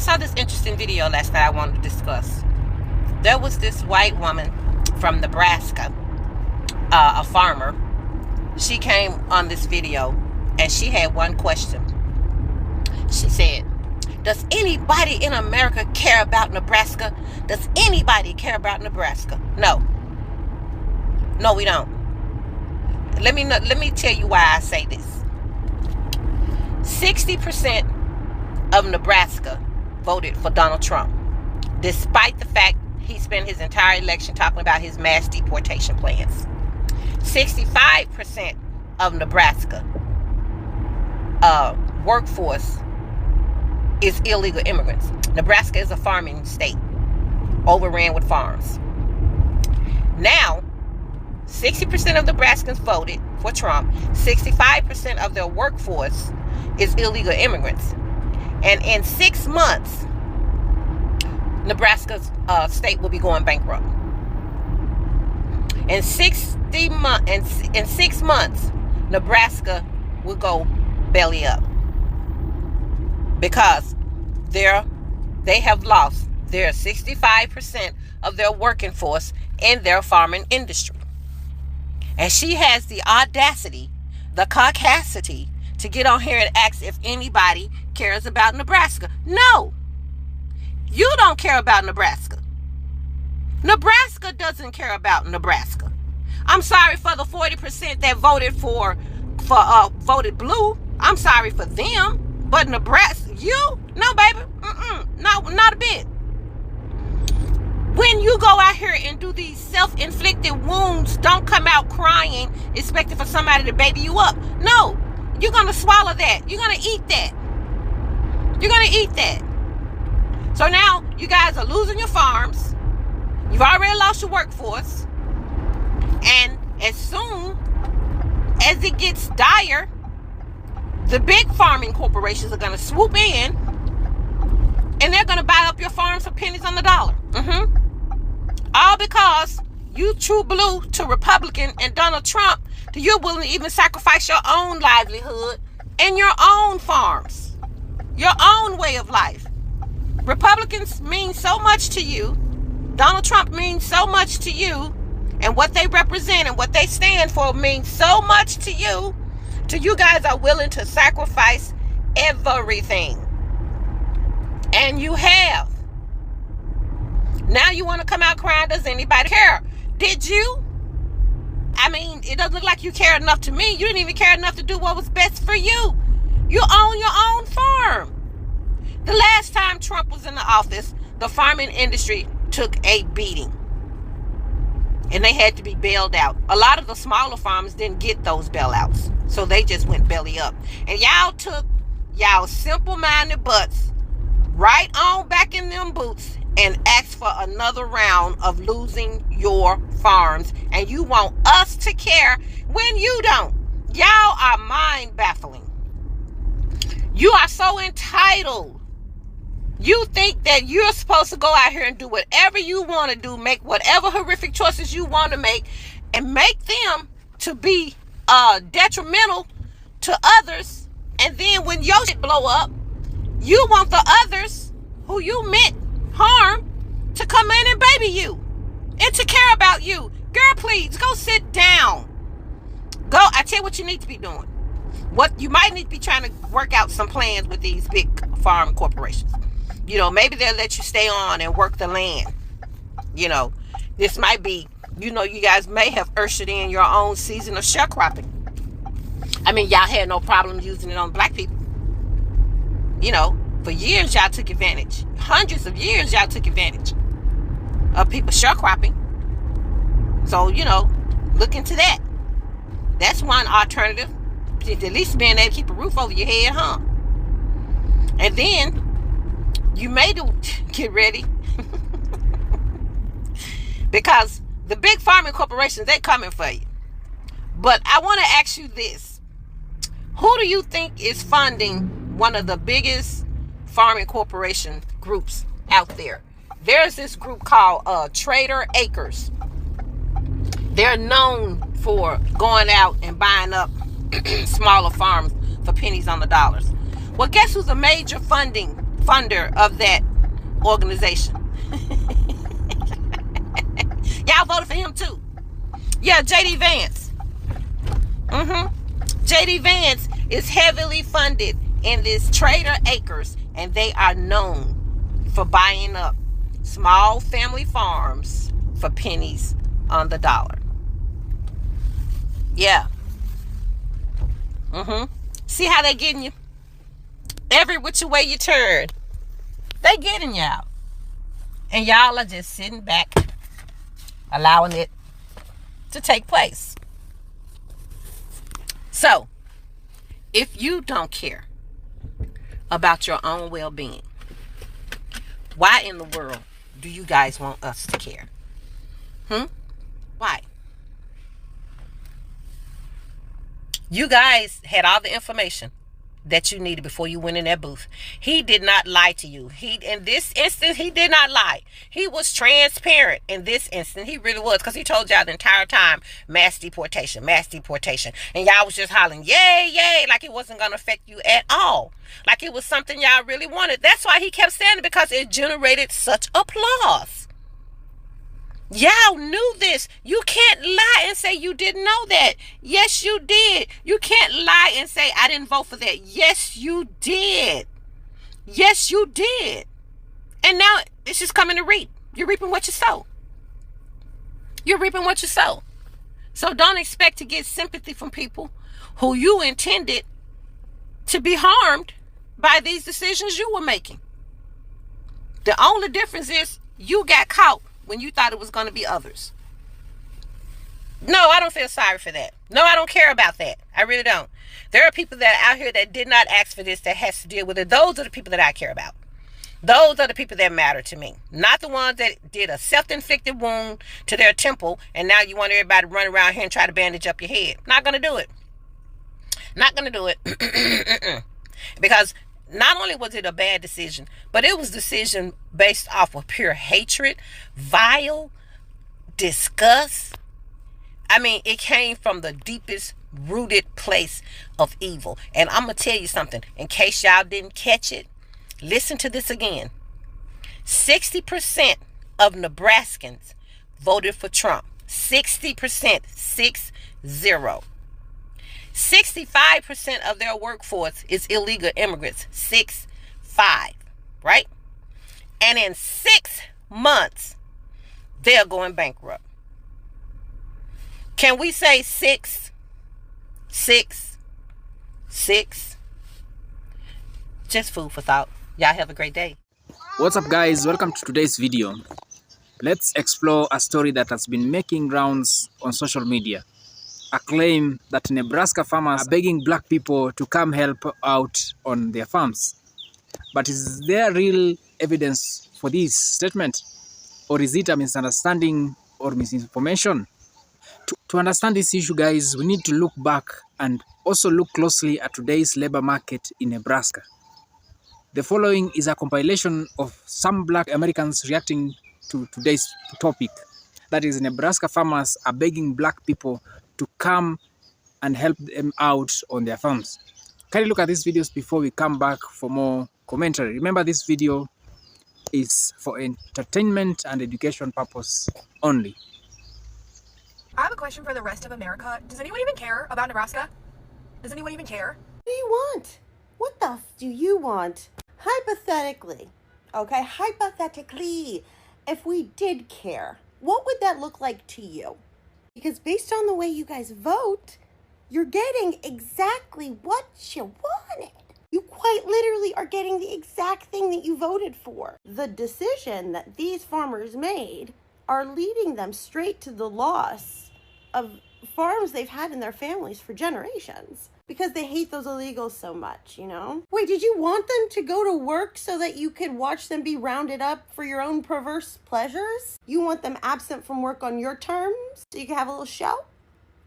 saw this interesting video last night I wanted to discuss. There was this white woman from Nebraska, a farmer. She came on this video and she had one question. She said, does anybody in America care about Nebraska? Does anybody care about Nebraska? No. No, we don't. Let me tell you why I say this. 60% of Nebraska voted for Donald Trump, despite the fact he spent his entire election talking about his mass deportation plans. 65% of Nebraska workforce is illegal immigrants. Nebraska is a farming state, overran with farms. Now, 60% of Nebraskans voted for Trump. 65% of their workforce is illegal immigrants. And in 6 months, Nebraska's state will be going bankrupt. In 6 months, Nebraska will go belly up because they have lost their 65% of their working force in their farming industry. And she has the audacity, the caucasity to get on here and ask if anybody cares about Nebraska. No, you don't care about Nebraska. Nebraska doesn't care about Nebraska. I'm sorry for the 40% that voted voted blue. I'm sorry for them. But Nebraska, no, baby, no, not a bit. When you go out here and do these self-inflicted wounds, don't come out crying, expecting for somebody to baby you up. No, you're going to swallow that. You're going to eat that. You're going to eat that. So now you guys are losing your farms. You've already lost your workforce. And as soon as it gets dire, the big farming corporations are going to swoop in and they're going to buy up your farms for pennies on the dollar. All because you true blue to Republican and Donald Trump, that you're willing to even sacrifice your own livelihood and your own farms, your own way of life. Republicans mean so much to you. Donald Trump means so much to you. And what they represent and what they stand for means so much to you. So you guys are willing to sacrifice everything. And you have. Now you want to come out crying, does anybody care? Did you? I mean, it doesn't look like you cared enough to me. You didn't even care enough to do what was best for you. You own your own farm. The last time Trump was in the office, the farming industry took a beating. And they had to be bailed out. A lot of the smaller farmers didn't get those bailouts. So they just went belly up. And y'all took y'all simple-minded butts right on back in them boots and asked for another round of losing your farms. And you want us to care when you don't. Y'all are mind-baffling. You are so entitled. You think that you're supposed to go out here and do whatever you want to do, make whatever horrific choices you want to make, and make them to be detrimental to others. And then when your shit blow up, you want the others who you meant harm to come in and baby you and to care about you. Girl, please go sit down. Go. I tell you what you need to be doing. What you might need to be trying to work out some plans with these big farm corporations. You know, maybe they'll let you stay on and work the land. You know, this might be, you know, you guys may have ushered in your own season of sharecropping. I mean, y'all had no problem using it on black people. You know, for years y'all took advantage. Hundreds of years y'all took advantage of people sharecropping. So, you know, look into that. That's one alternative. At least being able to keep a roof over your head, huh? And then you may get ready because the big farming corporations, they're coming for you. But I want to ask you this. Who do you think is funding one of the biggest farming corporation groups out there? There's this group called Trader Acres. They're known for going out and buying up smaller farms for pennies on the dollars. Well, guess who's a major funding funder of that organization. Y'all voted for him too. Yeah, J.D. Vance. J.D. Vance is heavily funded in this Trader Acres, and they are known for buying up small family farms for pennies on the dollar. Yeah. See how they getting you? Every which way you turn, they getting y'all. And y'all are just sitting back, allowing it to take place. So, if you don't care about your own well-being, why in the world do you guys want us to care? Why? You guys had all the information that you needed before you went in that booth. He did not lie to you. In this instance, he did not lie. He was transparent in this instance. He really was, because he told y'all the entire time, mass deportation, mass deportation. And y'all was just hollering, yay, yay, like it wasn't going to affect you at all. Like it was something y'all really wanted. That's why he kept saying it, because it generated such applause. Y'all knew this. You can't lie and say you didn't know that. Yes, you did. You can't lie and say I didn't vote for that. Yes, you did. Yes, you did. And now it's just coming to reap. You're reaping what you sow. You're reaping what you sow. So don't expect to get sympathy from people who you intended to be harmed by these decisions you were making. The only difference is you got caught when you thought it was going to be others. No, I don't feel sorry for that. No, I don't care about that. I really don't. There are people that are out here that did not ask for this, that has to deal with it. Those are the people that I care about. Those are the people that matter to me. Not the ones that did a self-inflicted wound to their temple, and now you want everybody to run around here and try to bandage up your head. Not going to do it. Not going to do it. Because not only was it a bad decision, but it was a decision based off of pure hatred, vile, disgust. I mean, it came from the deepest rooted place of evil. And I'm going to tell you something, in case y'all didn't catch it, listen to this again. 60% of Nebraskans voted for Trump. 60%, 6-0. 65% of their workforce is illegal immigrants. 6-5, right? And in 6 months, they're going bankrupt. Can we say 6? Just food for thought. Y'all have a great day. What's up, guys? Welcome to today's video. Let's explore a story that has been making rounds on social media. A claim that Nebraska farmers are begging black people to come help out on their farms. But is there real evidence for this statement? Or is it a misunderstanding or misinformation? To understand this issue, guys, we need to look back and also look closely at today's labor market in Nebraska. The following is a compilation of some black Americans reacting to today's topic. That is, Nebraska farmers are begging black people to come and help them out on their farms. Kindly look at these videos before we come back for more commentary. Remember, this video is for entertainment and education purpose only. I have a question for the rest of America. Does anyone even care about Nebraska? Does anyone even care? What do you want? What the f do you want? Hypothetically, okay, hypothetically, if we did care, what would that look like to you? Because based on the way you guys vote, you're getting exactly what you wanted. You quite literally are getting the exact thing that you voted for. The decision that these farmers made are leading them straight to the loss of farms they've had in their families for generations. Because they hate those illegals so much, you know? Wait, did you want them to go to work so that you could watch them be rounded up for your own perverse pleasures? You want them absent from work on your terms so you can have a little show?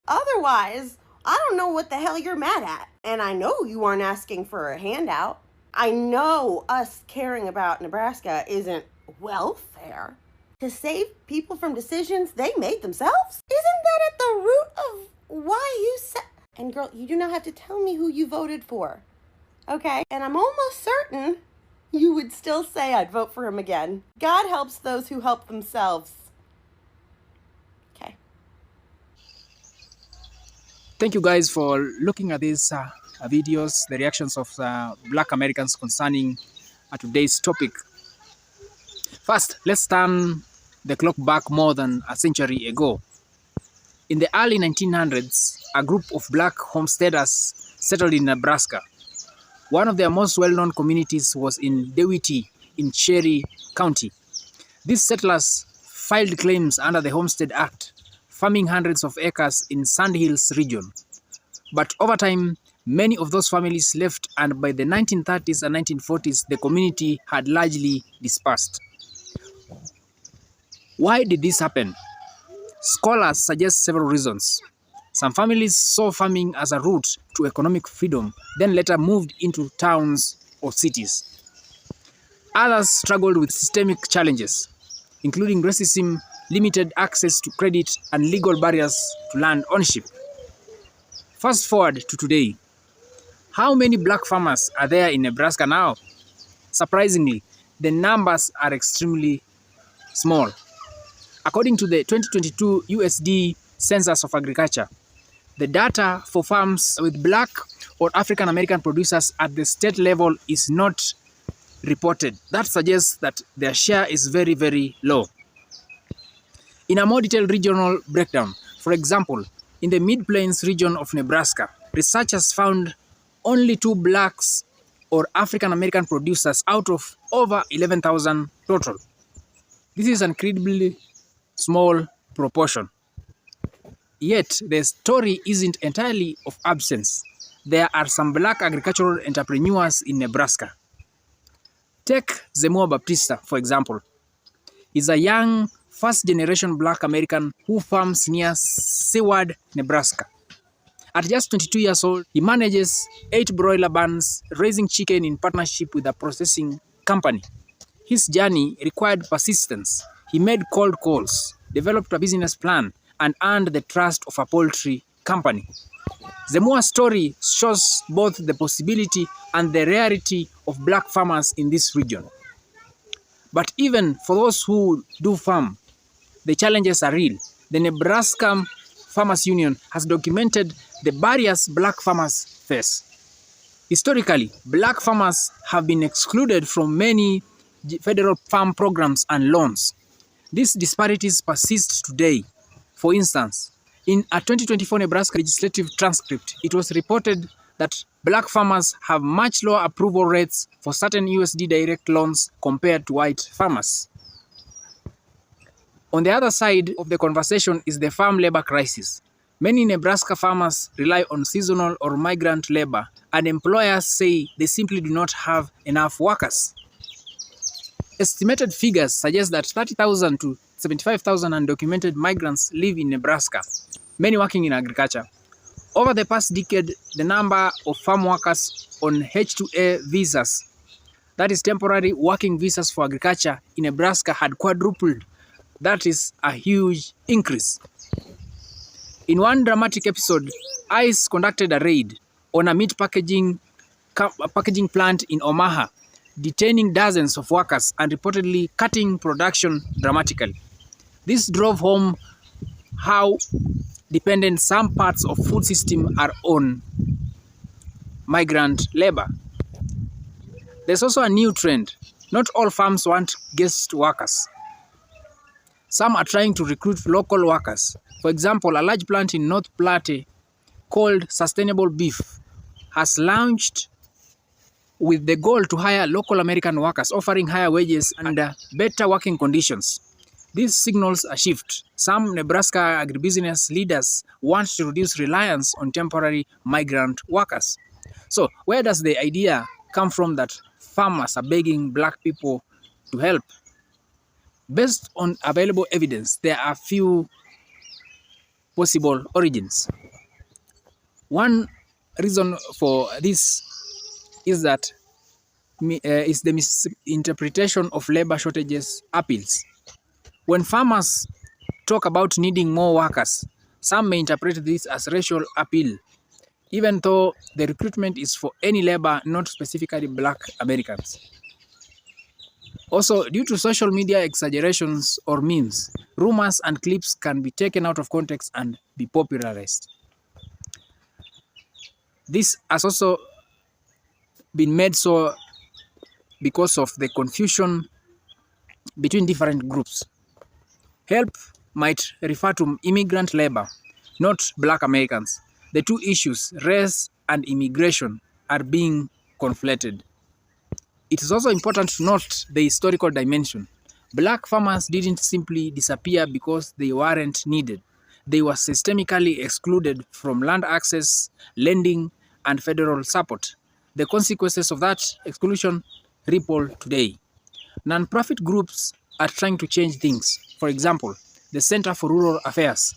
Otherwise, I don't know what the hell you're mad at. And I know you aren't asking for a handout. I know us caring about Nebraska isn't welfare. To save people from decisions they made themselves? Isn't that at the root of why you said... And girl, you do not have to tell me who you voted for, okay? And I'm almost certain you would still say I'd vote for him again. God helps those who help themselves. Okay. Thank you guys for looking at these videos, the reactions of Black Americans concerning today's topic. First, let's turn the clock back more than a century ago. In the early 1900s, a group of black homesteaders settled in Nebraska. One of their most well-known communities was in DeWitt in Cherry County. These settlers filed claims under the Homestead Act, farming hundreds of acres in Sandhills region. But over time, many of those families left, and by the 1930s and 1940s, the community had largely dispersed. Why did this happen? Scholars suggest several reasons. Some families saw farming as a route to economic freedom, then later moved into towns or cities. Others struggled with systemic challenges, including racism, limited access to credit, and legal barriers to land ownership. Fast forward to today. How many black farmers are there in Nebraska now? Surprisingly, the numbers are extremely small. According to the 2022 USD Census of Agriculture, the data for farms with black or African American producers at the state level is not reported. That suggests that their share is very, very low. In a more detailed regional breakdown, for example, in the Mid-Plains region of Nebraska, researchers found only 2 blacks or African American producers out of over 11,000 total. This is an incredibly small proportion. Yet, the story isn't entirely of absence. There are some black agricultural entrepreneurs in Nebraska. Take Zemua Baptista, for example. He's a young, first-generation black American who farms near Seward, Nebraska. At just 22 years old, he manages 8 broiler barns, raising chicken in partnership with a processing company. His journey required persistence. He made cold calls, developed a business plan, and earned the trust of a poultry company. Zemua's story shows both the possibility and the rarity of black farmers in this region. But even for those who do farm, the challenges are real. The Nebraska Farmers Union has documented the barriers black farmers face. Historically, black farmers have been excluded from many federal farm programs and loans. These disparities persist today. For instance, in a 2024 Nebraska legislative transcript, it was reported that black farmers have much lower approval rates for certain USD direct loans compared to white farmers. On the other side of the conversation is the farm labor crisis. Many Nebraska farmers rely on seasonal or migrant labor, and employers say they simply do not have enough workers. Estimated figures suggest that 30,000 to 75,000 undocumented migrants live in Nebraska, many working in agriculture. Over the past decade, the number of farm workers on H-2A visas, that is temporary working visas for agriculture, in Nebraska had quadrupled. That is a huge increase. In one dramatic episode, ICE conducted a raid on a meat packaging plant in Omaha, detaining dozens of workers and reportedly cutting production dramatically. This drove home how dependent some parts of food system are on migrant labor. There's also a new trend. Not all farms want guest workers. Some are trying to recruit local workers. For example, a large plant in North Platte called Sustainable Beef has launched with the goal to hire local American workers, offering higher wages and better working conditions. This signals a shift. Some Nebraska agribusiness leaders want to reduce reliance on temporary migrant workers. So, where does the idea come from that farmers are begging black people to help? Based on available evidence, there are few possible origins. One reason for this is that is the misinterpretation of labor shortages appeals. When farmers talk about needing more workers, some may interpret this as racial appeal, even though the recruitment is for any labor, not specifically black Americans. Also, due to social media exaggerations or memes, rumors and clips can be taken out of context and be popularized. This has also been made so because of the confusion between different groups. Help might refer to immigrant labor, not Black Americans. The two issues, race and immigration, are being conflated. It is also important to note the historical dimension. Black farmers didn't simply disappear because they weren't needed. They were systemically excluded from land access, lending, and federal support. The consequences of that exclusion ripple today. Non-profit groups are trying to change things. For example, the Center for Rural Affairs,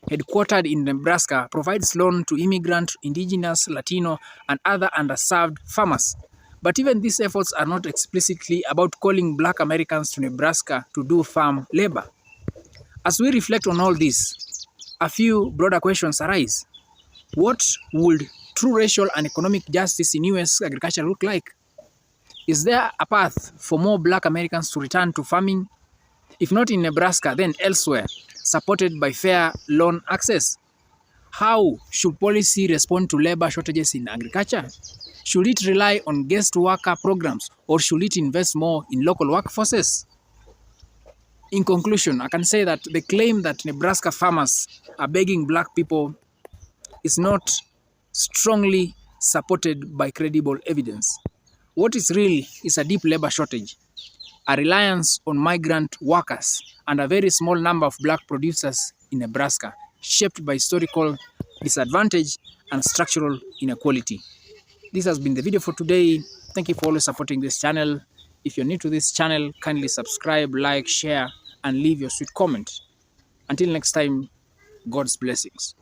headquartered in Nebraska, provides loans to immigrant, indigenous, Latino, and other underserved farmers. But even these efforts are not explicitly about calling Black Americans to Nebraska to do farm labor. As we reflect on all this, a few broader questions arise. What would true racial and economic justice in U.S. agriculture look like? Is there a path for more Black Americans to return to farming? If not in Nebraska, then elsewhere, supported by fair loan access? How should policy respond to labor shortages in agriculture? Should it rely on guest worker programs, or should it invest more in local workforces? In conclusion, I can say that the claim that Nebraska farmers are begging Black people is not strongly supported by credible evidence. What is real is a deep labor shortage, a reliance on migrant workers, and a very small number of Black producers in Nebraska, shaped by historical disadvantage and structural inequality. This has been the video for today. Thank you for always supporting this channel. If you're new to this channel, kindly subscribe, like, share, and leave your sweet comment. Until next time, God's blessings.